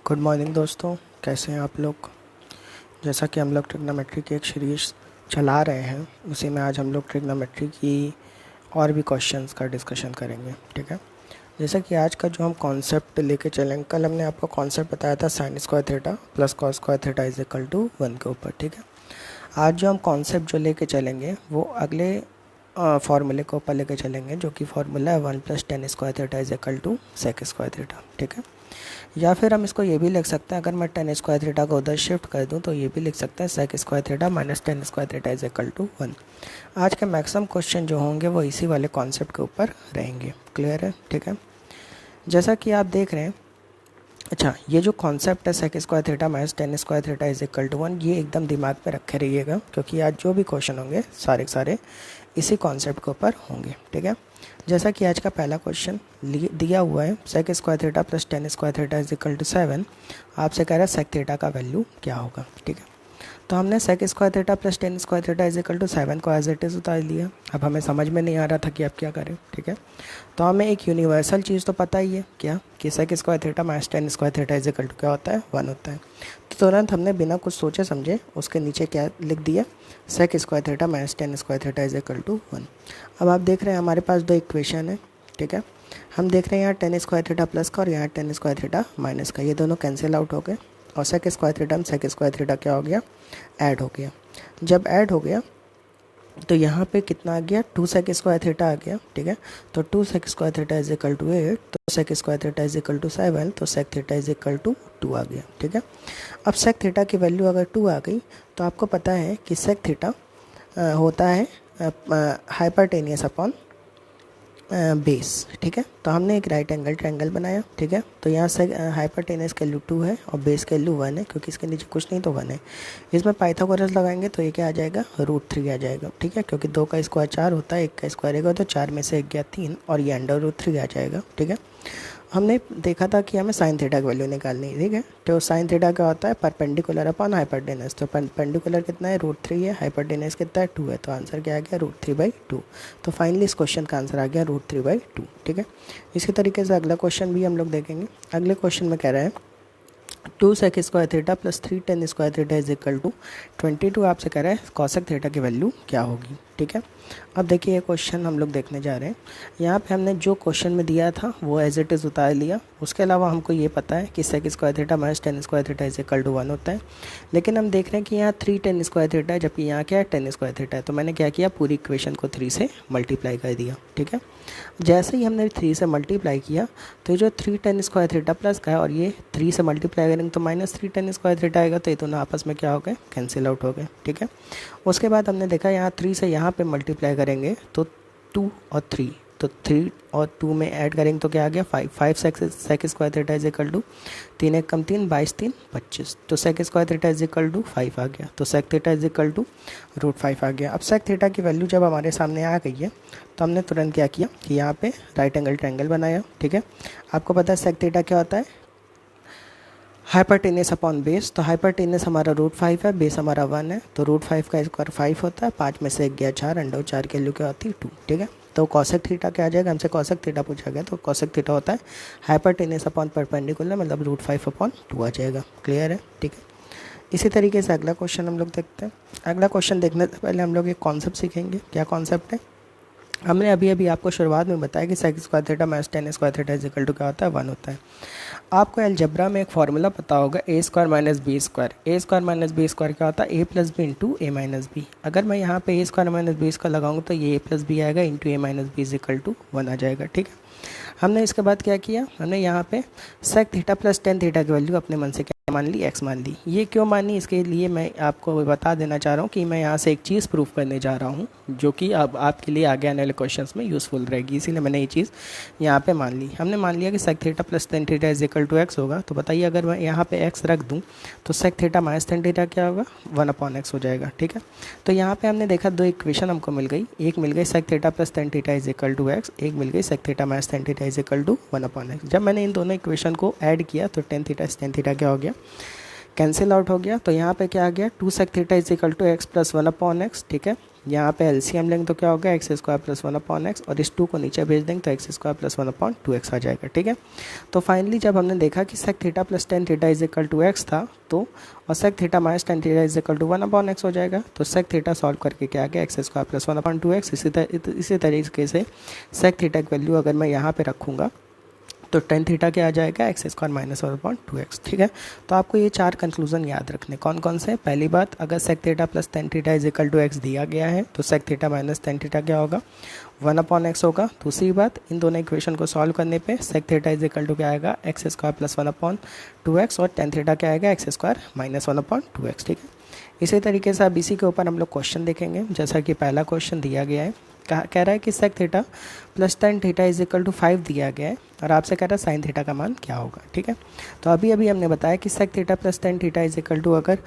Good morning दोस्तों, कैसे हैं आप लोग। जैसा कि हम लोग ट्रिग्नोमेट्री की एक सीरीज़ चला रहे हैं, उसी में आज हम लोग ट्रिग्नोमेट्री की और भी क्वेश्चंस का डिस्कशन करेंगे। ठीक है, जैसा कि आज का जो हम कॉन्सेप्ट लेके चलेंगे, कल हमने आपको कॉन्सेप्ट बताया था sine square theta plus cos square theta is equal to 1 के ऊपर। ठीक है, आज जो हम कॉन्सेप्ट जो लेके चलेंगे वो अगले फार्मूले के ऊपर लेके चलेंगे, जो कि फार्मूला है 1 + tan square theta is equal to sec square theta. ठीक है, या फिर हम इसको ये भी लिख सकते हैं, अगर मैं tan स्क्वायर थीटा को उधर शिफ्ट कर दूं तो ये भी लिख सकते हैं sec square theta minus tan square theta is equal to 1। आज के मैक्सिमम क्वेश्चन जो होंगे वो इसी वाले कॉन्सेप्ट के ऊपर रहेंगे। क्लियर है। ठीक है, जैसा कि आप देख रहे हैं, अच्छा ये जो कॉन्सेप्ट है sec square theta minus tan square theta is equal to 1, ये एकदम दिमाग में रखे रहिएगा, क्योंकि आज जो भी क्वेश्चन होंगे सारे के सारे इसी कॉन्सेप्ट के ऊपर होंगे। ठीक है, जैसा कि आज का पहला क्वेश्चन दिया हुआ है, sec square theta plus tan square theta is equal to 7। आपसे कह रहा है सेक थीटा का वैल्यू क्या होगा। ठीक है, तो हमने sec square theta plus tan square theta is equal to 7 को एज इट इज़ उतार लिया। अब हमें समझ में नहीं आ रहा था कि अब क्या करें। ठीक है, तो हमें एक यूनिवर्सल चीज़ तो पता ही है, क्या कि sec square theta minus tan square theta is equal to क्या होता है, 1 होता है। तो तुरंत हमने बिना कुछ सोचे समझे उसके नीचे क्या लिख दिया, sec square theta minus tan square theta is equal to 1। अब आप देख रहे हैं हमारे पास दो इक्वेशन है। ठीक है, हम देख रहे हैं यहाँ tan स्क्वायर थीटा प्लस का और यहाँ tan स्क्वायर थीटा माइनस का, ये दोनों कैंसिल आउट हो गए और सेक स्क्वायर थीटा में सेक स्क्वायर थीटा क्या हो गया, ऐड हो गया। जब ऐड हो गया तो यहाँ पे कितना आ गया, 2 सेक स्क्वायर थीटा आ गया। ठीक है, तो 2 sec square theta is equal to 8, तो sec square theta is equal to 7, तो sec theta is equal to 2 आ गया। ठीक है, अब सेक थीटा की वैल्यू अगर 2 आ गई तो आपको पता है कि सेक थीटा होता है हाइपरटेनियस अपॉन बेस। ठीक है, तो हमने एक राइट एंगल ट्रायंगल बनाया। ठीक है, तो यहाँ से हाइपरटेनियस का वैल्यू 2 है और बेस का वैल्यू 1 है, क्योंकि इसके नीचे कुछ नहीं तो 1 है। इसमें पाइथागोरस लगाएंगे तो ये क्या आ जाएगा, √3 आ जाएगा। ठीक है, क्योंकि 2 का स्क्वायर 4 होता है, 1 का स्क्वायर 1 होता है, तो 4 में से 1 गया 3 और ये √3 आ जाएगा। ठीक है, हमने देखा था कि हमें साइन थीटा की वैल्यू निकालनी है। ठीक है, तो साइन थीटा क्या होता है, परपेंडिकुलर अपॉन हाइपरटेनस। तो परपेंडिकुलर कितना है, √3 है, हाइपरटेनस कितना है, 2 है, तो आंसर क्या आ गया, √3/2। तो फाइनली इस क्वेश्चन का आंसर आ गया √3/2। ठीक है, इसी तरीके से अगला क्वेश्चन भी हम लोग देखेंगे। अगले क्वेश्चन में कह रहे हैं 2 sec square theta plus 3 tan square theta is equal to 22। आपसे कह रहा है कॉसेक थीटा की वैल्यू क्या होगी। ठीक है, अब देखिए ये क्वेश्चन हम लोग देखने जा रहे हैं। यहाँ पे हमने जो क्वेश्चन में दिया था वो एज इट इज़ उतार लिया। उसके अलावा हमको ये पता है कि sec square theta minus tan square theta is equal to 1 होता है, लेकिन हम देख रहे हैं कि यहाँ 3 tan स्क्वायर थीटा है, जबकि यहाँ क्या है, tan स्क्वायर थीटा है। तो मैंने क्या किया, पूरी इक्वेशन को 3 से मल्टीप्लाई कर दिया। ठीक है, जैसे ही हमने 3 से मल्टीप्लाई किया तो जो 3 tan स्क्वायर थीटा प्लस का है और ये 3 से मल्टीप्लाई करेंगे तो -3 tan स्क्वायर थीटा आएगा, तो ये दोनों आपस में क्या हो गए, कैंसिल आउट हो गए। ठीक है, उसके बाद हमने देखा यहाँ 3 से यहाँ पे मल्टीप्लाई करेंगे तो 2 और 3, तो 3 और 2 में ऐड करेंगे तो क्या आ गया, 5 sec square theta is equal to 3 1 कम 3 22 3 25, तो sec square theta is equal to 5 आ गया, तो sec theta is equal to √5 आ गया। अब सेक थीटा की वैल्यू जब हमारे सामने आ गई है तो हमने तुरंत क्या किया कि यहाँ पे राइट एंगल ट्रायंगल बनाया। ठीक है, आपको पता है सेक थीटा क्या होता है, हाइपरटेनियस अपॉन बेस। तो हाइपरटेनियस हमारा √5 है, बेस हमारा 1 है, तो √5 का स्क्वायर 5 होता है, 5 में से 1 गया 4, अंडर 4 की वैल्यू क्या होती है, 2। ठीक है, तो कॉसेक थीटा क्या आ जाएगा, हमसे कॉसेक थीटा पूछा गया, तो कॉसेक थीटा होता है हाइपरटेनियस अपॉन परपेंडिकुलर, मतलब √5/2 आ जाएगा। क्लियर है। ठीक है, इसी तरीके से अगला क्वेश्चन हम लोग देखते हैं। अगला क्वेश्चन देखने से पहले हम लोग एक कॉन्सेप्ट सीखेंगे। क्या कॉन्सेप्ट है, हमने अभी आपको शुरुआत में बताया कि sec square theta minus tan square theta is equal to क्या होता है, 1 होता है। आपको अलजेब्रा में एक फार्मूला पता होगा, a square minus B square. a square minus B square क्या होता है, a plus B into A minus b. अगर मैं यहाँ पे a square minus B square लगाऊंगा तो ये a प्लस बी आएगा into A minus b is equal to 1 आ जाएगा। ठीक है, हमने इसके बाद क्या किया, हमने यहाँ पे sec theta plus tan theta की वैल्यू अपने मन से क्या मान ली, x मान ली। ये क्यों मानी, इसके लिए मैं आपको बता देना चाह रहा हूँ कि मैं यहाँ से एक चीज़ प्रूफ करने जा रहा हूँ जो कि अब आपके लिए आगे आने वाले क्वेश्चंस में यूज़फुल रहेगी, इसीलिए मैंने ये चीज़ यहाँ पे मान ली। हमने मान लिया कि sec theta plus tan theta is equal to x होगा, तो बताइए अगर मैं यहाँ पे x रख दूँ तो sec theta minus tan theta क्या होगा, 1/x हो जाएगा। ठीक है, तो यहाँ पे हमने देखा दो इक्वेशन हमको मिल गई, एक मिल गई sec theta plus tan theta is equal to x, एक मिल गई sec theta minus tan theta is equal to 1/x। जब मैंने इन दोनों इक्वेशन को ऐड किया तो tan थीटा क्या हो गया, कैंसिल आउट हो गया, तो यहाँ पे क्या आ गया, 2 sec theta is equal to x plus 1/x, ठीक है। यहाँ पे एलसीएम लेंगे तो क्या होगा, एक्स स्क्वायर प्लस 1/x, और इस 2 को नीचे भेज देंगे तो एक्स स्क्वायर प्लस 1/2x आ जाएगा, ठीक है। तो फाइनली जब हमने देखा कि sec theta plus tan theta is equal to x था, तो और sec theta minus tan theta is equal to 1/x हो जाएगा, तो sec थीटा सॉल्व करके क्या आ गया, एक्स स्क्वायर प्लस 1/2x। इसी तरीके से sec थीटा की वैल्यू अगर मैं यहाँ पे रखूँगा तो tan थीटा क्या आ जाएगा, एक्स स्क्वायर माइनस 1/2x, ठीक है। तो आपको ये 4 कंक्लूजन याद रखने, कौन कौन से। पहली बात, अगर sec theta plus tan theta is equal to x दिया गया है तो sec theta minus tan theta क्या होगा, 1/x होगा। दूसरी बात, इन दोनों इक्वेशन को सॉल्व करने पे sec theta is equal to क्या आएगा, एक्स स्क्वायर प्लस 1/2x, और tan थीटा क्या आएगा, एक्स स्क्वायर माइनस 1/2x, ठीक है। इसी तरीके से अब इसी के ऊपर हम लोग क्वेश्चन देखेंगे। जैसा कि पहला क्वेश्चन दिया गया है, कह रहा है कि sec theta plus tan theta is equal to 5 दिया गया है, और आपसे कह रहा है sin थीटा का मान क्या होगा, ठीक है। तो अभी हमने बताया कि sec theta plus tan theta is equal to अगर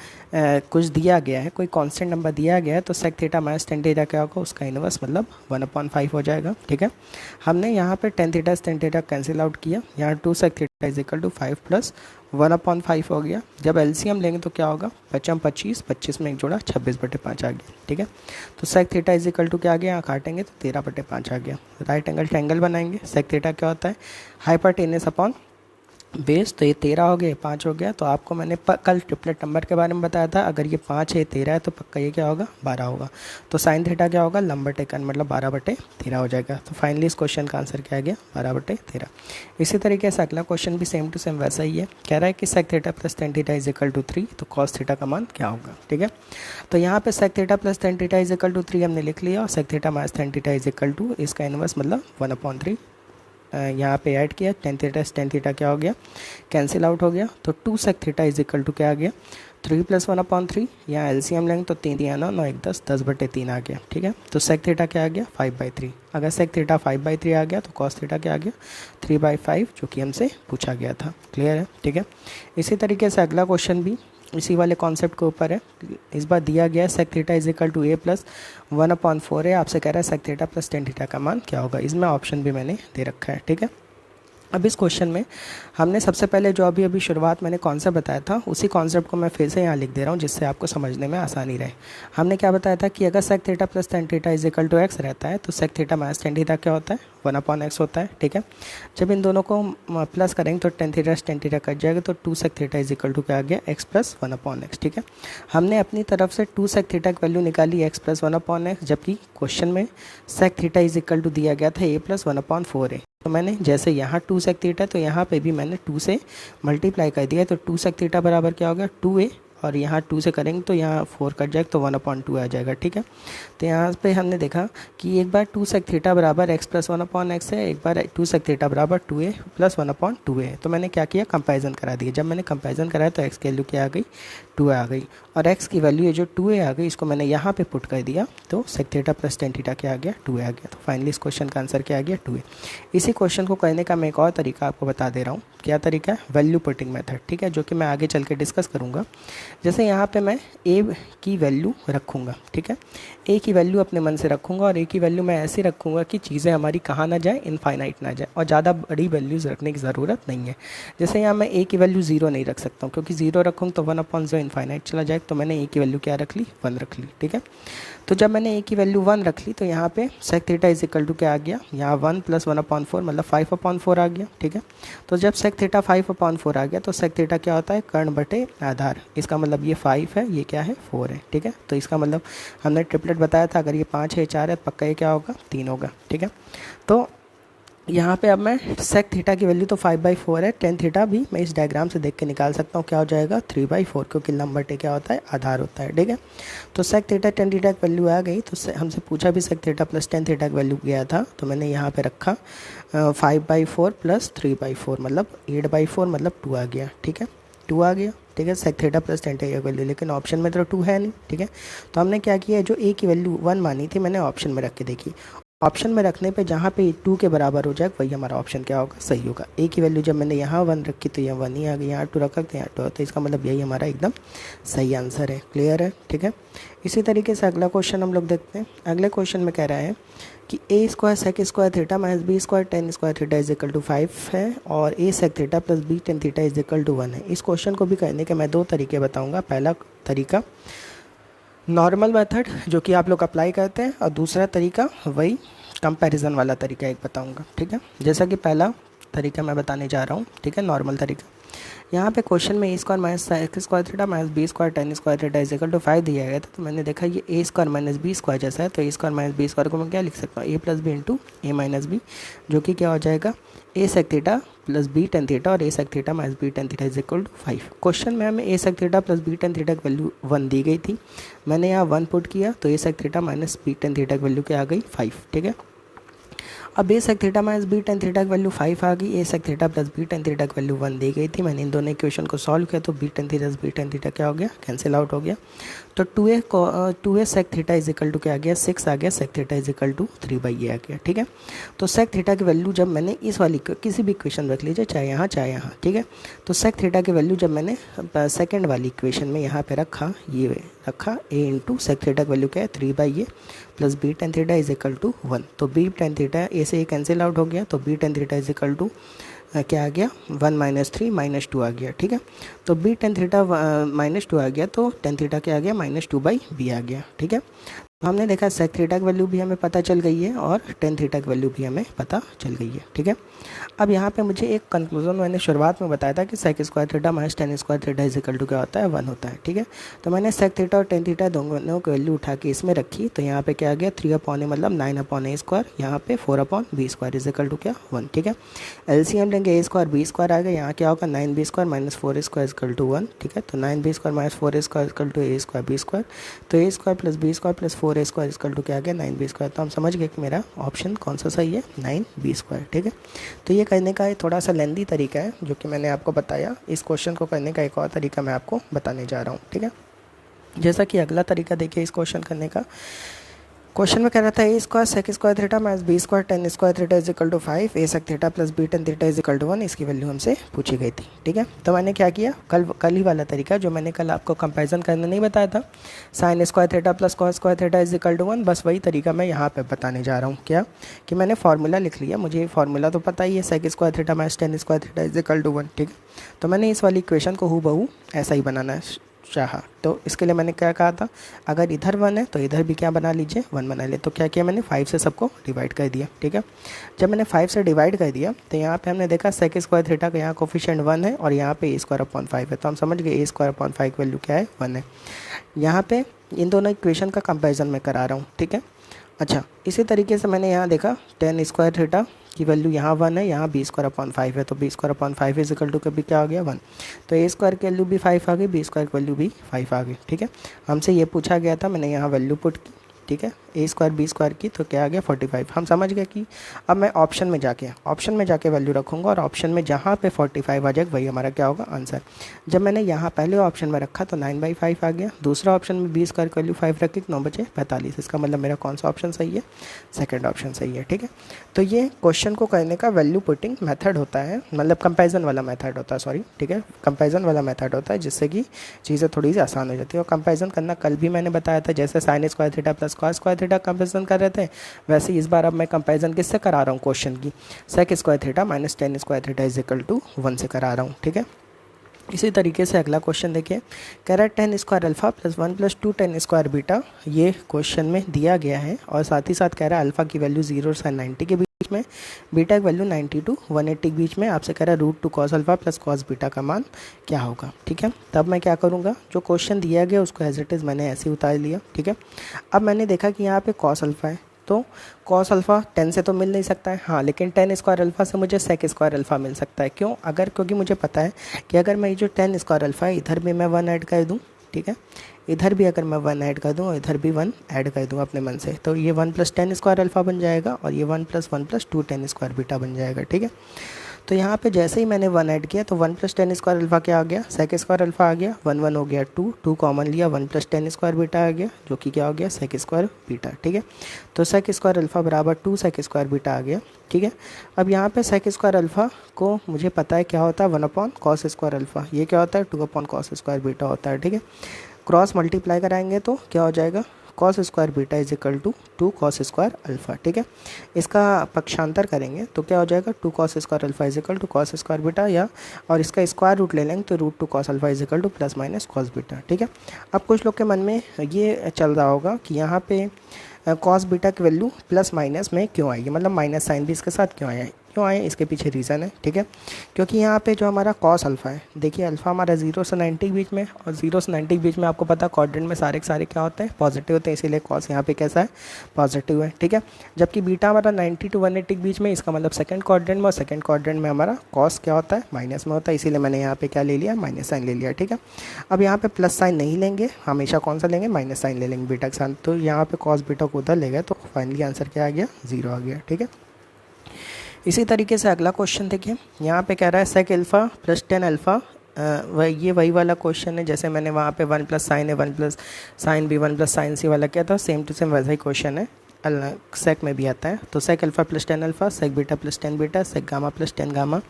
कुछ दिया गया है, कोई कांस्टेंट नंबर दिया गया है, तो sec theta minus tan theta क्या होगा, उसका इनवर्स मतलब 1/5 हो जाएगा, ठीक है। हमने यहाँ पे tan थीटा कैंसिल आउट किया, यहाँ 2 sec theta is equal to 5 plus 1/5 हो गया। जब एलसीएम लेंगे तो क्या होगा, 25 में एक जोड़ा 26/5 आ गया, ठीक है। तो sec theta is equal to क्या आ गया, यहाँ काटेंगे तो 13/5 आ गया। राइट एंगल ट्रायंगल बनाएंगे, sec थीटा क्या होता है, हाइपोटेनस अपॉन बेस, तो ये 13 हो गया, 5 हो गया। तो आपको मैंने कल ट्रिपलेट नंबर के बारे में बताया था, अगर ये 5 है 13 है तो पक्का ये क्या होगा, 12 होगा। तो साइन थीटा क्या होगा, लंब/टेकन मतलब 12/13 हो जाएगा। तो फाइनली इस क्वेश्चन का आंसर क्या आ गया, 12/13। इसी तरीके से अगला क्वेश्चन भी सेम टू सेम वैसा ही है, कह रहा है कि sec theta plus tan theta is equal to 3, तो cos थीटा का मान क्या होगा, ठीक है। तो यहाँ पे sec theta plus tan theta is equal to 3 हमने लिख लिया, और sec theta minus tan theta is equal to इसका इनवर्स मतलब 1/3 यहाँ पे ऐड किया। tan थीटा क्या हो गया, कैंसिल आउट हो गया। तो 2 sec theta is equal to क्या आ गया, 3 प्लस 1/3। यहाँ एलसीएम लेंगे तो 3 या 9 9 1 10 10/3 आ गया, ठीक है। तो sec थीटा क्या आ गया, 5/3। अगर sec थीटा 5/3 आ गया तो cos थीटा क्या आ गया, 3/5, जो कि हमसे पूछा गया था। क्लियर है, ठीक है। इसी तरीके से अगला क्वेश्चन भी इसी वाले कॉन्सेप्ट के ऊपर है। इस बार दिया गया है sec theta is equal to a plus 1/4 है। आपसे कह रहा है sec theta plus tan theta का मान क्या होगा। इसमें ऑप्शन भी मैंने दे रखा है, ठीक है। अब इस क्वेश्चन में हमने सबसे पहले जो अभी शुरुआत मैंने कॉन्सेप्ट बताया था, उसी कॉन्सेप्ट को मैं फिर से यहाँ लिख दे रहा हूँ, जिससे आपको समझने में आसानी रहे। हमने क्या बताया था कि अगर sec theta plus tan theta is equal to x रहता है तो sec theta minus tan theta क्या होता है, 1/x होता है, ठीक है। जब इन दोनों को प्लस करेंगे तो tan थीटा कट जाएगा, तो 2 sec theta is equal to क्या आ गया, x प्लस 1/x, ठीक है। हमने अपनी तरफ से 2 sec थीटा की वैल्यू निकाली x प्लस 1/x, जबकि क्वेश्चन में sec theta is equal to दिया गया था a प्लस 1/4 है। तो मैंने जैसे यहाँ 2 sec थीटा, तो यहाँ पे भी मैंने 2 से मल्टीप्लाई कर दिया, तो 2 sec थीटा बराबर क्या होगा, 2a, और यहाँ 2 से करेंगे तो यहाँ 4 कट जाएगा तो 1/2 आ जाएगा, ठीक है। तो यहाँ पे हमने देखा कि एक बार 2 sec थीटा बराबर x प्लस 1/x है, एक बार 2 sec थीटा बराबर 2a प्लस 1/2 है। तो मैंने क्या किया, कंपैरिजन करा दिया। जब मैंने कंपैरिजन कराया तो x की वैल्यू क्या आ गई, 2 आ गई, और x की वैल्यू ये जो 2a आ गई, इसको मैंने यहाँ पे पुट कर दिया, तो sec theta plus tan theta क्या आ गया, 2a आ गया। तो फाइनली इस क्वेश्चन का आंसर क्या आ गया, 2a। इसी क्वेश्चन को करने का मैं एक और तरीका आपको बता दे रहा हूँ। क्या तरीका है, वैल्यू पुटिंग मेथड, ठीक है, जो कि मैं आगे चल के डिस्कस करूँगा। जैसे यहाँ पे मैं a की वैल्यू रखूँगा, ठीक है, a की वैल्यू अपने मन से रखूँगा, और a की वैल्यू मैं ऐसे रखूँगा कि चीज़ें हमारी कहाँ ना जाए, इनफाइनाइट ना जाए, और ज़्यादा बड़ी वैल्यूज़ रखने की ज़रूरत नहीं है। जैसे यहाँ मैं a की वैल्यू 0 नहीं रख सकता हूँ, क्योंकि 0 रखूँगा तो 1/0 इनफाइनाइट चला जाए, तो मैंने a की वैल्यू क्या रख ली, 1 रख ली, ठीक है। तो जब मैंने a की वैल्यू 1 रख ली तो यहाँ पे sec theta is equal to क्या आ गया, यहाँ 1 प्लस 1/4 मतलब 5/4 आ गया, ठीक है। तो जब sec थीटा 5/4 आ गया तो sec थीटा क्या होता है, कर्ण बटे आधार। इसका मतलब ये 5 है, ये क्या है, 4 है, ठीक है। तो इसका मतलब हमने ट्रिपलेट बताया था, अगर ये 5 है 4 है, पक्का ये क्या होगा, 3 होगा, ठीक है। तो यहाँ पे अब मैं sec थीटा की वैल्यू तो 5/4 है, tan थीटा भी मैं इस डायग्राम से देख के निकाल सकता हूँ, क्या हो जाएगा, 3/4, क्योंकि लंब बटे क्या होता है, आधार होता है, ठीक है। तो sec थीटा tan थीटा की वैल्यू आ गई, तो हमसे पूछा भी sec theta plus tan theta की वैल्यू गया था, तो मैंने यहाँ पे रखा 5/4 प्लस 3/4 मतलब 8/4 मतलब 2 आ गया, ठीक है, 2 आ गया, ठीक है, sec theta plus tan theta की वैल्यू, लेकिन ऑप्शन में तो 2 है नहीं, ठीक है। तो हमने क्या किया, जो a की वैल्यू 1 मानी थी मैंने ऑप्शन में रख के देखी, ऑप्शन में रखने पे जहाँ पे 2 के बराबर हो जाए वही हमारा ऑप्शन क्या होगा, सही होगा। ए की वैल्यू जब मैंने यहाँ 1 रखी तो यहाँ 1 ही आ गई, यहाँ 2 रखा तो यहाँ 2, तो इसका मतलब यही हमारा एकदम सही आंसर है। क्लियर है, ठीक है। इसी तरीके से अगला क्वेश्चन हम लोग देखते हैं। अगले क्वेश्चन में कह रहा है कि A square sec square theta minus B square tan square theta is equal to 5 है और A sec theta plus B tan theta is equal to 1 है। इस क्वेश्चन को भी करने के मैं 2 तरीके बताऊँगा। पहला तरीका नॉर्मल मेथड जो कि आप लोग अप्लाई करते हैं, और दूसरा तरीका वही कंपैरिजन वाला तरीका एक बताऊंगा, ठीक है। जैसा कि पहला तरीका मैं बताने जा रहा हूँ, ठीक है, नॉर्मल तरीका। यहाँ पे क्वेश्चन में A square minus x square theta minus B square tan square theta is equal to 5 दिया गया था। तो मैंने देखा ये A square minus B square जैसा है, तो ए स्क्वायर माइनस बी स्क्वायर को मैं क्या लिख सकता हूँ, A plus B into A minus B, जो कि क्या हो जाएगा A sec theta plus B tan theta और A sec theta minus B tan theta is equal to 5। Question में हमें A sec theta plus B tan theta की value 1 दी गई थी, मैंने यहाँ 1 पुट किया तो A sec theta minus B tan theta की वैल्यू क्या आ गई, 5, ठीक है। अब A sec theta minus B tan theta की वैल्यू 5 आ गई, A sec theta plus B tan theta की वैल्यू 1 दी गई थी। मैंने इन दोनों इक्वेशन को सॉल्व किया तो b tan theta b tan theta क्या हो गया, कैंसिल आउट हो गया। तो 2a sec theta is equal to क्या आ गया, 6 आ गया, sec theta is equal to 3/a आ गया, ठीक है। तो सेक थीटा की वैल्यू जब मैंने इस वाली किसी भी इक्वेशन रख लीजिए, चाहे यहाँ चाहे यहाँ, ठीक है। तो सेक थीटा की वैल्यू जब मैंने सेकेंड वाली इक्वेशन में यहाँ पे रखा, ये रखा a इंटू सेक थीटा की वैल्यू क्या है 3/a plus B tan theta is equal to 1। तो बी टेन थीटा ए से कैंसिल आउट हो गया, तो b tan theta is equal to क्या आ गया 1 माइनस 3 माइनस 2 आ गया, ठीक है। तो बी टेन थीटा माइनस 2 आ गया, तो टेन थीटा क्या आ गया माइनस 2/b आ गया, ठीक है। तो हमने देखा सेक थीटा की वैल्यू भी हमें पता चल गई है और टेन थीटा की वैल्यू भी हमें पता चल गई है, ठीक है। अब यहाँ पे मुझे एक कंक्लूजन मैंने शुरुआत में बताया था कि sec square theta minus tan square theta is equal to क्या होता है, 1 होता है, ठीक है। तो मैंने सेक थीटा और टेन थीटा दोनों की वैल्यू उठा के इसमें रखी, तो यहाँ पे क्या आ गया 3/a मतलब 9/a स्क्वायर, यहाँ पे 4/b square is equal to क्या 1, ठीक है। एलसीएम लेंगे ए स्क्वायर बी स्क्वायर आ गया, यहाँ क्या होगा 9b square minus 4a square equal to 1, ठीक है। तो 9b square minus 4a square equal to a square b square, तो a square plus b square plus 4a square equal to क्या आ गया 9b स्क्वायर। तो हम समझ गए कि मेरा ऑप्शन कौन सा सही है, 9b स्क्वायर, ठीक है। तो ये करने का थोड़ा सा लेंदी तरीका है जो कि मैंने आपको बताया। इस क्वेश्चन को करने का एक और तरीका मैं आपको बताने जा रहा हूँ, ठीक है। जैसा कि अगला तरीका देखिए इस क्वेश्चन करने का। क्वेश्चन में कह रहा था A square sec square theta minus B square tan square theta is equal to 5, A sec theta plus B tan theta is equal to 1, इसकी वैल्यू हमसे पूछी गई थी, ठीक है। तो मैंने क्या किया, कल ही वाला तरीका जो मैंने कल आपको कंपैरिजन करना नहीं बताया था, sine square theta plus cos square theta is equal to 1, बस वही तरीका मैं यहाँ पे बताने जा रहा हूँ। क्या कि मैंने फार्मूला लिख लिया, मुझे फार्मूला तो पता ही है, sec square theta minus tan square theta is equal to 1, ठीक है। तो मैंने इस वाली इक्वेशन को हूबहू ऐसा ही बनाना चाहा, तो इसके लिए मैंने क्या कहा था, अगर इधर 1 है तो इधर भी क्या बना लीजिए 1 बना ले। तो क्या किया मैंने 5 से सबको डिवाइड कर दिया, ठीक है। जब मैंने 5 से डिवाइड कर दिया तो यहाँ पे हमने देखा सेक स्क्वायर थीटा का यहाँ कोफिशिएंट 1 है और यहाँ पे a स्क्वायर अपॉन 5 है, तो हम समझ गए a स्क्वायर अपॉन 5 वैल्यू क्या है 1 है। यहाँ पे इन दोनों इक्वेशन का कंपेरिजन मैं करा रहा हूँ, ठीक है। अच्छा, इसी तरीके से मैंने यहाँ देखा टेन स्क्वायर थीटा की वैल्यू यहाँ 1 है, यहाँ b स्क्वायर अपॉन 5 है, तो b square upon 5 is equal to कभी क्या आ गया 1। तो a स्क्वायर की वैल्यू भी 5 आ गई, b स्क्वायर की वैल्यू भी 5 आ गई, ठीक है। हमसे ये पूछा गया था, मैंने यहाँ वैल्यू पुट की, ठीक है, a स्क्वायर b स्क्वायर की, तो क्या आ गया 45। हम समझ गए कि अब मैं ऑप्शन में जाके वैल्यू रखूँगा और ऑप्शन में जहाँ पे 45 आ जाएगा वही हमारा क्या होगा आंसर। जब मैंने यहाँ पहले ऑप्शन में रखा तो 9/5 आ गया, दूसरा ऑप्शन में b स्क्वायर की वैल्यू 5 रखी, 9 बचे 45, इसका मतलब मेरा कौन सा ऑप्शन सही है, सेकेंड ऑप्शन सही है, ठीक है। तो ये क्वेश्चन को करने का वैल्यू पुटिंग मेथड होता है, मतलब कंपेरिजन वाला मेथड होता है, सॉरी, ठीक है, कंपेरिजन वाला मेथड होता है जिससे कि चीज़ें थोड़ी सी आसान हो जाती है। और कंपेरिजन करना कल भी मैंने बताया था, जैसे sign square theta plus cos square theta comparison कर रहे थे, वैसे इस बार अब मैं कंपेरिजन किससे करा रहा हूँ, क्वेश्चन की sec square theta minus tan square theta is equal to 1 से करा रहा हूँ, ठीक है। इसी तरीके से अगला क्वेश्चन देखिए, कह रहा है tan square alpha plus 1 plus 2 ten square beta, ये क्वेश्चन में दिया गया है। और साथ ही साथ कह रहा है अल्फा की वैल्यू 0 से 90 के बीच में, बीटा की वैल्यू 90 टू 180 के बीच में, आपसे कह रहा है √2 cos alpha plus cos beta का मान क्या होगा, ठीक है। तब मैं क्या करूँगा, जो क्वेश्चन दिया गया उसको एज इट इज़ मैंने ऐसे ही उतार लिया, ठीक है। अब मैंने देखा कि यहाँ पे कॉस अल्फा है, तो कॉस अल्फ़ा 10 से तो मिल नहीं सकता है, हाँ, लेकिन टेन स्क्वायर अल्फ़ा से मुझे सेक स्क्वायर अल्फ़ा मिल सकता है। क्यों, क्योंकि मुझे पता है कि अगर मैं ये जो टेन स्क्वायर अल्फ़ा है इधर भी मैं 1 ऐड कर दूँ, ठीक है, इधर भी अगर मैं 1 ऐड कर दूँ और इधर भी 1 ऐड कर दूँ अपने मन से, तो ये 1 प्लस टेन स्क्वायर अल्फ़ा बन जाएगा और ये 1 plus 1 plus 2 ten square beta बन जाएगा, ठीक है। तो यहाँ पे जैसे ही मैंने 1 ऐड किया तो 1 + tan स्क्वायर अल्फ़ा क्या आ गया, सेक स्क्वायर अल्फ़ा आ गया, 1 1 हो गया 2, 2 कॉमन लिया, 1 + tan स्क्वायर बीटा आ गया जो कि क्या हो गया, सेक स्क्वायर बीटा। ठीक है, तो सेक स्क्वायर अल्फ़ा बराबर 2 सेक स्क्वायर बीटा आ गया। ठीक है, अब यहाँ पे सेक स्क्वायर अल्फ़ा को मुझे पता है क्या होता है, 1/cos स्क्वायर अल्फ़ा, ये क्या होता है 2/cos स्क्वायर बीटा होता है। ठीक है, क्रॉस मल्टीप्लाई कराएंगे तो क्या हो जाएगा, cos square beta is equal to 2 cos square alpha. ठीक है, इसका पक्षांतर करेंगे तो क्या हो जाएगा, 2 cos square alpha is equal to cos square beta, या और इसका स्क्वायर रूट ले लेंगे तो √2 cos alpha is equal to ± cos beta. ठीक है, अब कुछ लोग के मन में ये चल रहा होगा कि यहाँ पे कॉस बीटा की वैल्यू प्लस माइनस में क्यों आई, मतलब माइनस साइन भी इसके साथ क्यों आए, इसके पीछे रीज़न है। ठीक है, क्योंकि यहाँ पे जो हमारा कॉस अल्फ़ा है, देखिए अल्फ़ा हमारा 0 से 90 के बीच में, और 0 से 90 के बीच में आपको पता है क्वाड्रेंट में सारे के सारे क्या होते हैं, पॉजिटिव होते हैं, इसीलिए कॉस यहाँ पे कैसा है, पॉजिटिव है। ठीक है, जबकि बीटा हमारा 90 to 180 के बीच में, इसका मतलब सेकंड क्वाड्रेंट में, और सेकंड क्वाड्रेंट में हमारा कॉस क्या होता है, माइनस में होता है, इसीलिए मैंने यहाँ पे क्या ले लिया, माइनस साइन ले लिया। ठीक है, अब यहाँ पे प्लस साइन नहीं लेंगे, हमेशा कौन सा लेंगे, माइनस साइन ले लेंगे बीटा के साथ, तो यहाँ पे कॉस बीटा को उधर ले गए तो फाइनली आंसर क्या आ गया, 0 आ गया। ठीक है, इसी तरीके से अगला क्वेश्चन देखिए, यहाँ पे कह रहा है सेक अल्फ़ा + tan अल्फ़ा, ये वही वाला क्वेश्चन है जैसे मैंने वहाँ पे 1 + sin है 1 + sin b 1 + sin c वाला किया था, सेम टू सेम वैसा ही क्वेश्चन है, सेक में भी आता है। तो सेक अल्फ़ा + tan अल्फ़ा, सेक बीटा + tan बीटा, सेक गामा + tan गामा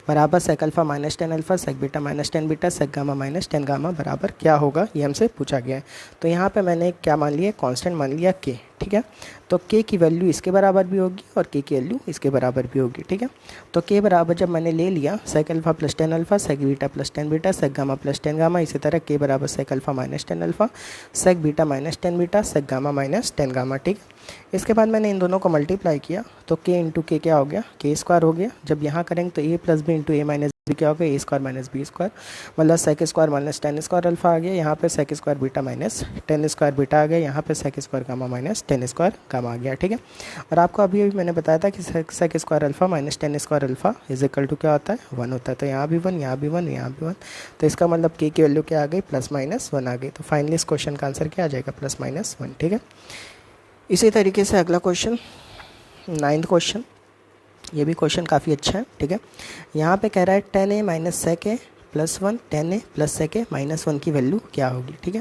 बराबर सेक अल्फ़ा - tan अल्फ़ा, सेक बीटा - tan बीटा, सेक गामा - tan गामा बराबर क्या होगा, ये हमसे पूछा गया है। तो यहाँ पे मैंने क्या मान लिया, कांस्टेंट मान लिया k। ठीक है, तो k की वैल्यू इसके बराबर भी होगी और k की वैल्यू इसके बराबर भी होगी। ठीक है, तो k बराबर जब मैंने ले लिया सेक अल्फ़ा + tan अल्फ़ा, सेक बीटा + tan बीटा, सेक गामा + tan गामा, इसी तरह k बराबर सेक अल्फ़ा - tan अल्फ़ा, सेक बीटा - tan बीटा, सेक गामा - tan गामा। ठीक, इसके बाद मैंने इन दोनों को मल्टीप्लाई किया तो k इंटू के क्या हो गया, k स्क्वायर हो गया। जब यहाँ करेंगे तो a + b into a - b क्या हो गया, a स्क्वायर - b स्क्वायर, मतलब sec square - tan square alpha आ गया, यहाँ पे sec square beta - tan square beta आ गया, यहाँ पे sec square gamma - tan square gamma आ गया। ठीक है, और आपको अभी मैंने बताया था कि sec square alpha - tan square alpha is equal to क्या होता है, 1 होता है। तो यहाँ भी 1, यहाँ भी 1, यहाँ भी 1, तो इसका मतलब k की वैल्यू क्या आ गई, ±1 आ गई। तो फाइनली इस क्वेश्चन का आंसर क्या आ जाएगा, +1। ठीक है, इसी तरीके से अगला क्वेश्चन 9th क्वेश्चन, ये भी क्वेश्चन काफ़ी अच्छा है। ठीक है, यहाँ पे कह रहा है tan a - sec a + 1 tan a + sec a - 1 की वैल्यू क्या होगी। ठीक है,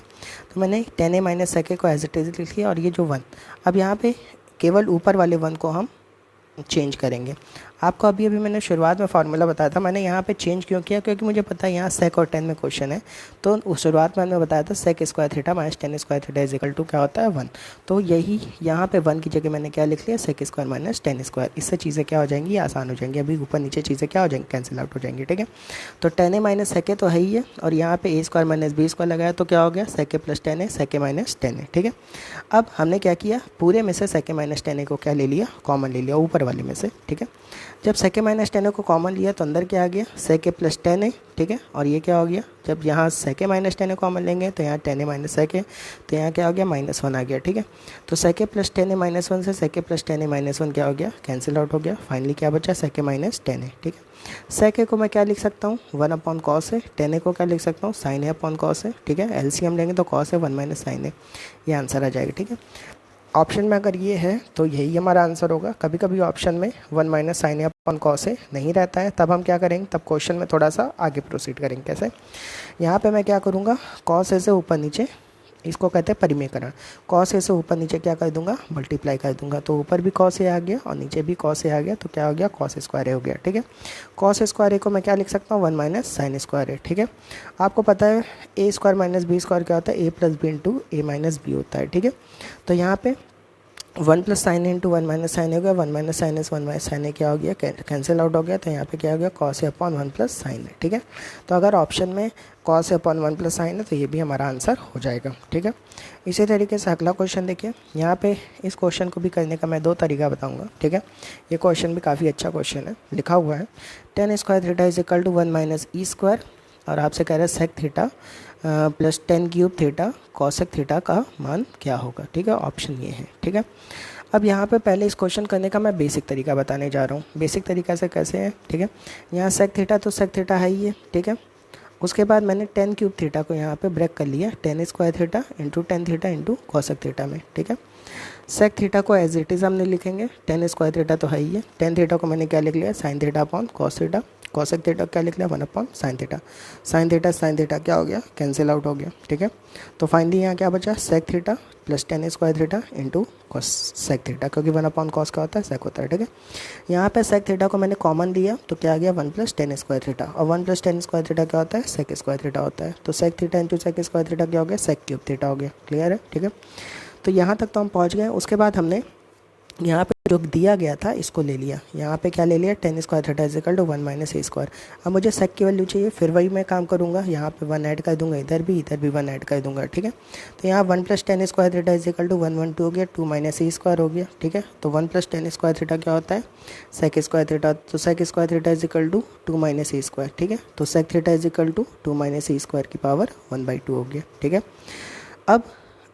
तो मैंने tan a - sec a को एज इट इज लिख लिया, और ये जो 1, अब यहाँ पे केवल ऊपर वाले 1 को हम चेंज करेंगे। आपको अभी मैंने शुरुआत में फार्मूला बताया था, मैंने यहाँ पे चेंज क्यों किया, क्योंकि मुझे पता है यहाँ सेक और tan में क्वेश्चन है, तो उस शुरुआत में मैंने बताया था sec square theta - tan square theta is equal to क्या होता है, 1। तो यही यहाँ पे 1 की जगह मैंने क्या लिख लिया, सेक स्क्वायर - tan स्क्वायर। इससे चीज़ें क्या हो जाएंगी, आसान हो जाएंगी, अभी ऊपर नीचे चीज़ें क्या हो जाएंगी, कैंसिल आउट हो जाएंगी। ठीक है, तो tan a - sec a तो है ही है, और यहाँ पे a स्क्वायर - b स्क्वायर लगाया तो क्या हो गया, sec a + tan a, sec a - tan a। ठीक है, अब हमने क्या किया, पूरे में से sec a - tan a को क्या ले लिया, कॉमन ले लिया ऊपर वाले में से। ठीक है, जब sec a - tan a को कॉमन लिया तो अंदर क्या आ गया, sec a + tan a। ठीक है, और ये क्या हो गया, जब यहाँ sec a - tan a common लेंगे तो यहाँ tan a - sec a, तो यहाँ क्या हो गया, -1 आ गया। ठीक है, तो sec a + tan a - 1 से sec a + tan a - 1 क्या हो गया, कैंसिल आउट हो गया। फाइनली क्या बचा, sec a - tan a। ठीक है, sec a को मैं क्या लिख सकता हूँ, 1/cos a, tan a को क्या लिख सकता हूँ, sin a/cos a। ठीक है, एलसीएम लेंगे तो cos a 1 - sin a, ये आंसर आ जाएगा। ठीक है, ऑप्शन में अगर ये है तो यही हमारा आंसर होगा। कभी कभी ऑप्शन में 1 - sin a/cos a नहीं रहता है, तब हम क्या करेंगे, तब क्वेश्चन में थोड़ा सा आगे प्रोसीड करेंगे। कैसे, यहाँ पे मैं क्या करूँगा, cos a से ऊपर नीचे, इसको कहते हैं परिमेयकरण, cos a से ऊपर नीचे क्या कर दूंगा, मल्टीप्लाई कर दूंगा, तो ऊपर भी cos a आ गया और नीचे भी cos a आ गया, तो क्या हो गया, cos स्क्वायर a हो गया। ठीक है, cos स्क्वायर a को मैं क्या लिख सकता हूँ, 1 - sin स्क्वायर a। ठीक है, आपको पता है a स्क्वायर - b स्क्वायर क्या होता है, a + b into a - b होता है। ठीक है, तो यहाँ पे 1 + sin a into 1 - sin a हो गया, 1 - sin a 1 - sin a क्या हो गया, कैंसिल आउट हो गया, तो यहाँ पे क्या हो गया, cos a/1 + sin a। ठीक है, तो अगर ऑप्शन में cos a/1 + sin a तो ये भी हमारा आंसर हो जाएगा। ठीक है, इसी तरीके से अगला क्वेश्चन देखिए, यहाँ पे इस क्वेश्चन को भी करने का मैं 2 तरीका बताऊँगा। ठीक है, ये क्वेश्चन भी काफ़ी अच्छा क्वेश्चन है, लिखा हुआ है tan square theta is equal to 1 - e square, और आपसे कह रहा है sec theta + tan cube theta cosec theta का मान क्या होगा। ठीक है, ऑप्शन ये है। ठीक है, अब यहाँ पे पहले इस क्वेश्चन करने का मैं बेसिक तरीका बताने जा रहा हूँ। बेसिक तरीका से कैसे है, ठीक है, यहाँ सेक थीटा तो सेक थीटा है ही है। ठीक है, उसके बाद मैंने टेन क्यूब थीटा को यहाँ पे ब्रेक कर लिया, tan square theta into tan theta into cosec theta में, ठीक है। सेक थीटा को एज इट इज़ हमने लिखेंगे, टेन स्क्वायर थीटा तो है ही है, टेन थीटा को मैंने क्या लिख लिया, sign theta upon cos theta, cosec theta क्या लिख लिया, one upon sine theta. Sine theta क्या हो गया, कैंसिल आउट हो गया, ठीक है। तो फाइनली यहाँ क्या बचा, sec theta plus tan square theta into cosec theta, क्योंकि वन अपॉन कॉस क्या होता है, सेक होता है, ठीक है। यहाँ पे सेक थीटा को मैंने कॉमन लिया तो क्या आ गया, one plus tan square theta, और one plus tan square theta क्या होता है, सेक स्क्वायर थीटा होता है। तो sec theta into sec square theta क्या हो गया, सेक क्यूब थीटा हो गया। क्लियर है, ठीक है। तो यहाँ तक तो हम पहुँच गए। उसके बाद हमने यहाँ पे जो दिया गया था इसको ले लिया, यहाँ पे क्या ले लिया, tan square theta is equal to one minus A square. अब मुझे सेक की वैल्यू चाहिए, फिर वही मैं काम करूँगा, यहाँ पे वन ऐड कर दूंगा, इधर भी वन ऐड कर दूंगा, ठीक है। तो यहाँ one plus tan square theta is equal to one one two हो गया, टू माइनस ए स्क्वायर हो गया, ठीक है। तो one plus tan square theta क्या होता है, सेक स्क्वायर थीटा, तो sec square theta is equal to two minus A square, ठीक है। तो sec theta is equal to two minus A square की पावर वन बाई टू हो गया, ठीक है। अब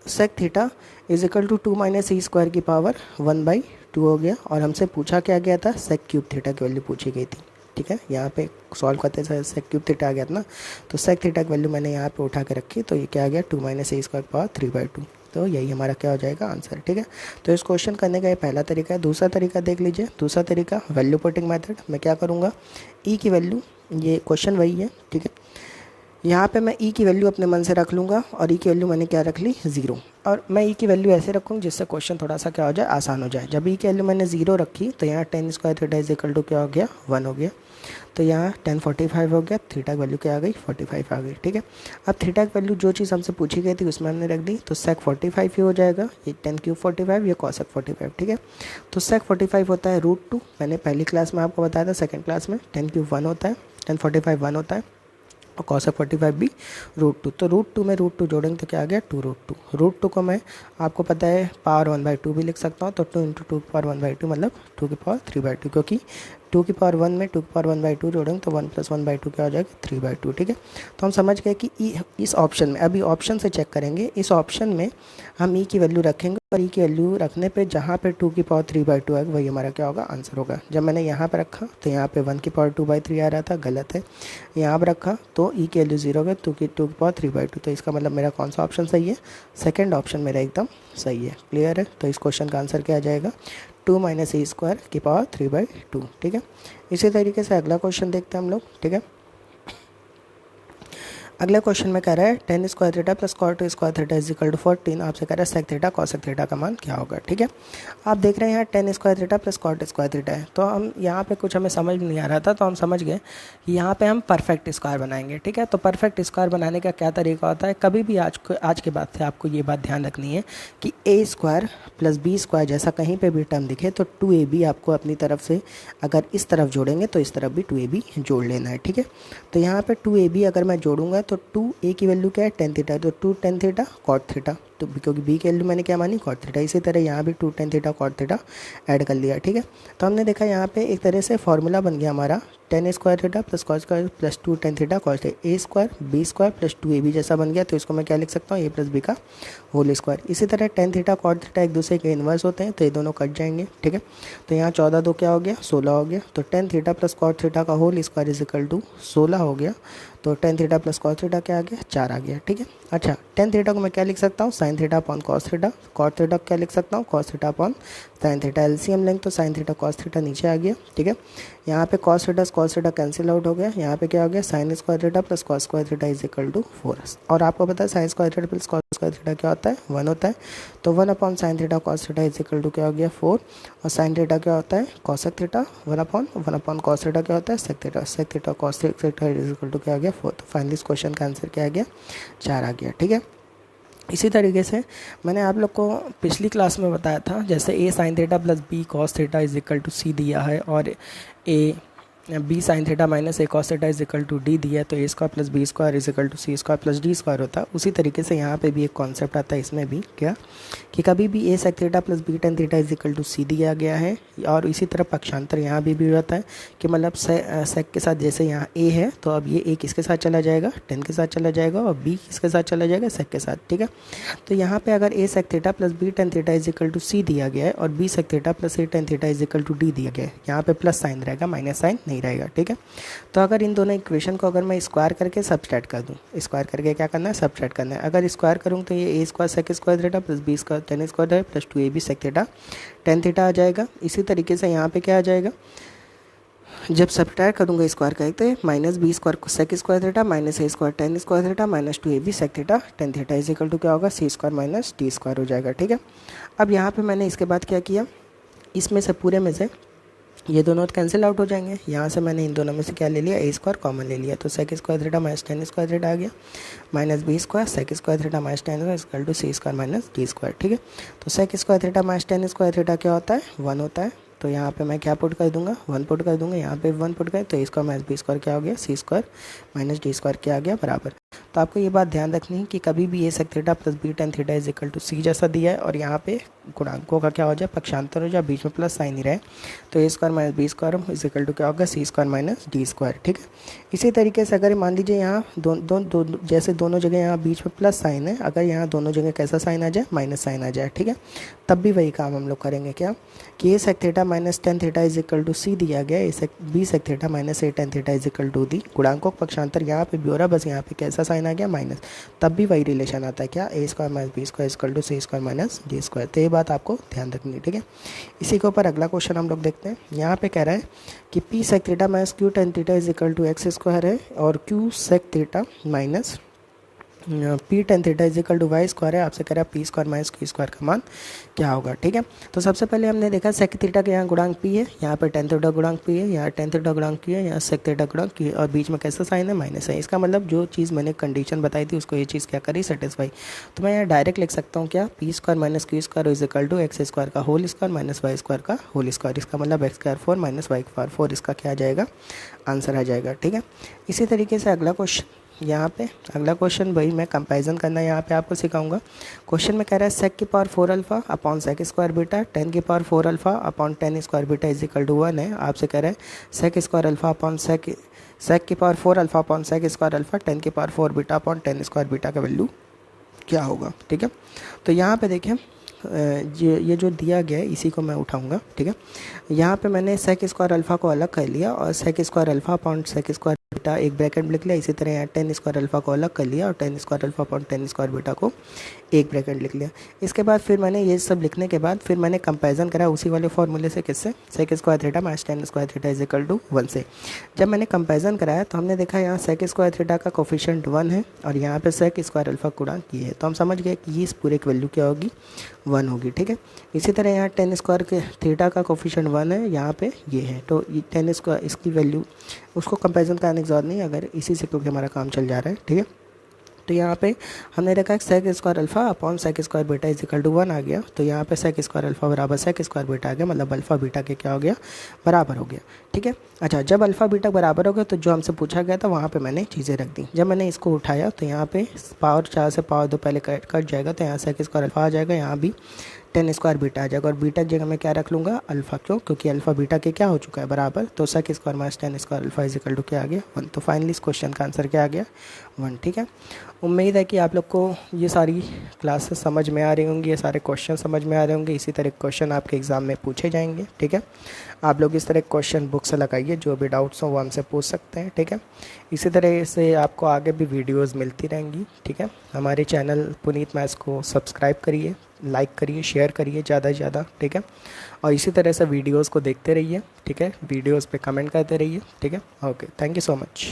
sec theta is equal to two minus e square की पावर वन बाई टू हो गया, और हमसे पूछा क्या गया था, सेक क्यूब थीटा की वैल्यू पूछी गई थी, ठीक है। यहाँ पे सॉल्व करते समय सेक क्यूब थीटा आ गया था ना, तो सेक थीटा की वैल्यू मैंने यहाँ पे उठा के रखी, तो ये क्या आ गया, टू माइनस ए स्क्वायर की पावर थ्री बाई टू। तो यही हमारा क्या हो जाएगा, आंसर, ठीक है। तो इस क्वेश्चन करने का ये पहला तरीका है। दूसरा तरीका देख लीजिए, दूसरा तरीका वैल्यू पुटिंग मेथड। मैं क्या करूँगा, ई की वैल्यू, ये क्वेश्चन वही है, ठीक है। यहाँ पे मैं ई की वैल्यू अपने मन से रख लूँगा, और ई की वैल्यू मैंने क्या रख ली, ज़ीरो। और मैं ई की वैल्यू ऐसे रखूँ जिससे क्वेश्चन थोड़ा सा क्या हो जाए, आसान हो जाए। जब ई की वैल्यू मैंने ज़ीरो रखी तो यहाँ tan square theta is equal to क्या हो गया, वन हो गया। तो यहाँ 1045 हो गया, थीटा की वैल्यू क्या आ गई, 45 आ गई, ठीक है। अब थीटा की वैल्यू जो चीज़ हमसे पूछी गई थी उसमें हमने रख दी, तो सेक 45 ही हो जाएगा, ये 10 क्यूब 45, ये कॉसेक 45, ठीक है। तो सेक 45 होता है रूट टू, मैंने पहली क्लास में आपको बताया था, सेकेंड क्लास में 10 क्यूब 1 होता है, 1045 1 होता है, और कॉसेक 45 भी रूट टू। तो रूट टू में रूट टू जोड़ेंगे तो क्या आ गया, two root two. Root two को मैं आपको पता है पावर वन बाई टू भी लिख सकता हूँ, तो टू इंटू टू की पावर वन बाई टू मतलब टू की पावर थ्री बाई टू, क्योंकि टू की पावर वन में टू की पावर वन बाई टू जोड़ेंगे तो one plus one by to क्या हो जाएगा, थ्री बाई टू, ठीक है। तो हम समझ गए कि इस ऑप्शन में, अभी ऑप्शन से चेक करेंगे, इस ऑप्शन में हम ई की वैल्यू रखेंगे, और ई की वैल्यू रखने पे जहाँ पे टू की पावर थ्री बाई टू आएगा वही हमारा क्या होगा, आंसर होगा। जब मैंने यहाँ पे रखा तो यहाँ पे वन की पावर टू बाई थ्री आ रहा था, गलत है। यहाँ पर रखा तो ई की वैल्यू जीरो है, टू की पावर थ्री बाई टू, तो इसका मतलब मेरा कौन सा ऑप्शन सही है, सेकेंड ऑप्शन मेरा एकदम सही है। क्लियर है। तो इस क्वेश्चन का आंसर क्या आ जाएगा, टू माइनस ए स्क्वायर की पावर थ्री बाई टू, ठीक है। इसी तरीके से अगला क्वेश्चन देखते हैं हम लोग, ठीक है। अगले क्वेश्चन में कह रहा है tan square theta plus cot square theta is equal to 14। आपसे कह रहा है सेक थीटा कॉसेक थीटा का मान क्या होगा, ठीक है। आप देख रहे हैं यहाँ tan square theta plus cot square theta है, तो हम यहाँ पे कुछ हमें समझ नहीं आ रहा था, तो हम समझ गए कि यहाँ पे हम परफेक्ट स्क्वायर बनाएंगे, ठीक है। तो परफेक्ट स्क्वायर बनाने का क्या तरीका होता है, कभी भी आज के बाद से आपको ये बात ध्यान रखनी है कि A square plus B square जैसा कहीं पर भी टर्म दिखे तो टू ए बी आपको अपनी तरफ से अगर इस तरफ जोड़ेंगे तो इस तरफ भी टू ए बी जोड़ लेना है, ठीक है। तो यहाँ पर टू ए बी अगर मैं जोड़ूंगा तो टू ए की वैल्यू क्या है, टेन थीटा, तो two tan theta cot theta, तो क्योंकि बी की वैल्यू मैंने क्या मानी, कॉट थीटा। इसी तरह यहाँ भी two tan theta cot theta add कर लिया, ठीक है। तो हमने देखा यहाँ पे एक तरह से फॉर्मूला बन गया हमारा, tan square theta plus cos square plus two tan theta cos A square B square plus two A B जैसा बन गया। तो इसको मैं क्या लिख सकता हूँ, ए प्लस बी का होल स्क्वायर। इसी तरह टेन थीटा कॉट थीटा एक दूसरे के इन्वर्स होते हैं, तो ये दोनों कट जाएंगे, ठीक है। तो यहाँ 14 दो क्या हो गया, 16 हो गया। तो tan theta plus cot theta का whole square is equal to 16 हो गया। तो tan theta plus cos theta क्या आ गया, 4 आ गया, ठीक है। अच्छा, टेन थीटा को मैं क्या लिख सकता हूँ, sine theta upon cos theta, cot theta क्या लिख सकता हूँ, cos theta upon sine theta. LCM लेंगे तो साइन थीटा कॉस थीटा नीचे आ गया, ठीक है। यहाँ पे कॉस थीटा कैंसिल आउट हो गया, यहाँ पे क्या हो गया, sine square theta plus cos square theta is equal to 4। और आपको पता है sine square theta plus cos square theta क्या होता है, 1 होता है। तो 1 upon sine theta cos theta is equal to क्या हो गया, 4। और साइन थीटा क्या होता है, cosec theta, 1 upon cos theta क्या होता है, sec theta cos theta is equal to क्या हो गया, 4। तो फाइनली इस क्वेश्चन का आंसर क्या आ गया, 4 आ गया, ठीक है। इसी तरीके से मैंने आप लोग को पिछली क्लास में बताया था, जैसे A sine theta plus B cos theta is equal to सी दिया है, और A B sine theta minus A cos theta is equal to D दिया है, तो ए square plus B square is equal to C square plus D square होता है। उसी तरीके से यहाँ पे भी एक कॉन्सेप्ट आता है, इसमें भी क्या कि कभी भी ए sec theta plus B tan theta is equal to सी दिया गया है, और इसी तरह पक्षांतर यहाँ भी रहता है कि मतलब सेक के साथ जैसे यहाँ ए है तो अब ये ए किसके साथ चला जाएगा, टेन के साथ चला जाएगा, और बी किसके साथ चला जाएगा, सेक के साथ, ठीक है। तो यहाँ पे अगर A sec theta plus B tan theta is equal to सी दिया गया है और B sec theta plus A tan theta is equal to D दिया गया है, यहाँ पे प्लस साइन रहेगा, माइनस साइन नहीं रहेगा, ठीक है। तो अगर इन दोनों इक्वेशन को अगर मैं स्क्वायर करके सब्सट्रैक्ट कर दूँ, स्क्वायर करके क्या करना है, सब्सट्रैक्ट करना है। अगर स्क्वायर करूँ तो ये a square sec square theta plus b square tan square theta plus 2ab sec theta tan theta आ जाएगा। इसी तरीके से यहाँ पे क्या आ जाएगा, जब सब्ट्रैक्ट करूँगा स्क्वायर करके minus B square sec square theta minus A square tan square theta minus 2ab sec theta tan theta is equal to क्या होगा, सी स्क्वायर माइनस डी स्क्वायर हो जाएगा, ठीक है। अब यहाँ पे मैंने इसके बाद क्या किया, इसमें से पूरे में से ये दोनों कैंसिल आउट हो जाएंगे। यहाँ से मैंने इन दोनों में से क्या ले लिया, ए स्क्वायर कॉमन ले लिया, तो sec square theta minus tan square theta आ गया minus B square sec square theta minus tan equal to C square minus D square, ठीक है। तो sec square theta minus tan square theta क्या होता है, 1 होता है। तो यहाँ पे मैं क्या पुट कर दूंगा, 1 पुट कर दूंगा, यहाँ पे 1 पुट कर, तो ए स्क्वायर माइनस बी स्क्वायर क्या हो गया, सी स्क्वायर माइनस डी स्क्वायर क्या आ गया बराबर। तो आपको ये बात ध्यान रखनी है कि कभी भी ए sec theta plus B tan theta is equal to c जैसा दिया है और यहाँ पे गुणांकों का क्या हो जाए, पक्षांतर हो जाए, बीच में प्लस साइन ही रहे, तो ए square minus B square is equal to क्या होगा, सी स्क्वायर माइनस डी स्क्वायर, ठीक है। इसी तरीके से अगर मान लीजिए यहाँ जैसे दोनों जगह यहाँ बीच में प्लस साइन है, अगर यहाँ दोनों जगह कैसा साइन आ जाए, माइनस साइन आ जाए, ठीक है, तब भी वही काम हम लोग करेंगे, क्या कि a sec theta minus tan theta is equal to सी दिया गया, a sec b sec theta minus a tan theta is equal to d, गुणांकों का पक्षांतर यहाँ पे भी हो रहा है, बस यहाँ पे कैसा साइन आ गया, माइनस, तब भी वही रिलेशन आता है, क्या a square minus B square equal to C square minus D square. तो ये बात आपको ध्यान रखनी है, ठीक है। इसी के ऊपर अगला क्वेश्चन हम लोग देखते हैं। यहाँ पे कह रहा है कि P sec theta minus Q tan theta is equal to x square है और Q sec theta minus P tan theta is equal to Y square है। आपसे कह रहा है P square minus Q square का मान क्या होगा, ठीक है। तो सबसे पहले हमने देखा सेक थीटा के यहाँ गुणांक पी है, यहाँ पर टेन थीटा गुणांक पी है, यहाँ टेन थीटा गुणांक क्यू है, यहाँ सेक थीटा गुणांक क्यू है और बीच में कैसा साइन है, माइनस है। इसका मतलब जो चीज़ मैंने कंडीशन बताई थी उसको ये चीज़ क्या करी, सेटिस्फाई। तो मैं यहाँ डायरेक्ट लिख सकता हूँ क्या, p square minus Q square is equal to x square का whole square minus y square का होल स्क्वायर। इसका मतलब x square 4 minus y square 4, इसका क्या आ जाएगा, आंसर आ जाएगा, ठीक है। इसी तरीके से अगला क्वेश्चन, यहाँ पे अगला क्वेश्चन वही मैं कंपैरिजन करना यहाँ पे आपको सिखाऊंगा। क्वेश्चन में कह रहा है सेक की power 4 alpha upon sec square beta tan की power 4 alpha upon tan square beta is equal to 1 है। आपसे कह रहा है sec square alpha upon sec की power 4 alpha upon sec square alpha tan की power 4 beta upon tan square beta का value क्या होगा, ठीक है। तो यहाँ पे देखें ये जो दिया गया है इसी को मैं उठाऊंगा, ठीक है। यहाँ पे मैंने सेक स्क्वायर अल्फा को अलग कर लिया और sec square alpha upon sec square beta एक ब्रैकेट में लिख लिया। इसी तरह यहाँ टेन स्क्वायर अल्फा को अलग कर लिया और ten square alpha upon tan square beta को एक ब्रैकेट लिख लिया। इसके बाद फिर मैंने ये सब लिखने के बाद फिर मैंने कंपैरिजन करा उसी वाले फॉर्मूले से, किससे, sec square theta minus tan square theta is equal to 1 से। जब मैंने कंपैरिजन कराया तो हमने देखा यहाँ सेक स्क्वायर थीटा का कोफिशिएंट 1 है और यहाँ पे सेक स्क्वायर अल्फा गुणांक ये है, तो हम समझ गए कि ये इस पूरे की वैल्यू क्या होगी, 1 होगी, ठीक है। इसी तरह यहाँ टेन स्क्वायर के थीटा का कोफिशिएंट 1 है, यहाँ पे ये है, तो ये टेन स्क्वायर इसकी वैल्यू उसको कंपैरिजन कराने की जरूरत नहीं अगर इसी से, क्योंकि हमारा काम चल जा रहा है, ठीक है। तो यहाँ पे हमने देखा sec square alpha upon sec square beta is equal to 1 आ गया। तो यहाँ पे सेक स्क्वायर अल्फा बराबर सेक स्क्वायर बीटा आ गया, मतलब अल्फा बीटा के क्या हो गया, बराबर हो गया, ठीक है। अच्छा, जब अल्फा बीटा बराबर हो गया तो जो हमसे पूछा गया था वहाँ पे मैंने चीज़ें रख दी। जब मैंने इसको उठाया तो यहाँ पे पावर 4 से पावर 2 पहले कट जाएगा, तो यहाँ सेक स्क्वायर अल्फा आ जाएगा, यहाँ भी टेन स्क्वायर बीटा आ जाएगा और बीटा की जगह मैं क्या रख लूँगा, अल्फा, क्यों, क्योंकि अल्फा बीटा के क्या हो चुका है, बराबर। तो sec square minus tan square alpha is equal to क्या आ गया, 1। तो फाइनली इस क्वेश्चन का आंसर क्या आ गया, 1, ठीक है। उम्मीद है कि आप लोग को ये सारी क्लासेस समझ में आ रही होंगी, ये सारे क्वेश्चन समझ में आ रहे होंगे। इसी तरह क्वेश्चन आपके एग्ज़ाम में पूछे जाएंगे, ठीक है। आप लोग इस तरह क्वेश्चन बुक से लगाइए, जो भी डाउट्स हो वो हमसे पूछ सकते हैं, ठीक है। इसी तरह से आपको आगे भी वीडियोस मिलती रहेंगी, ठीक है। हमारे चैनल पुनीत मैथ्स को सब्सक्राइब करिए, लाइक करिए, शेयर करिए ज़्यादा से ज़्यादा, ठीक है। और इसी तरह से वीडियोस को देखते रहिए, ठीक है। वीडियोस पे कमेंट करते रहिए, ठीक है। Okay, thank you so much.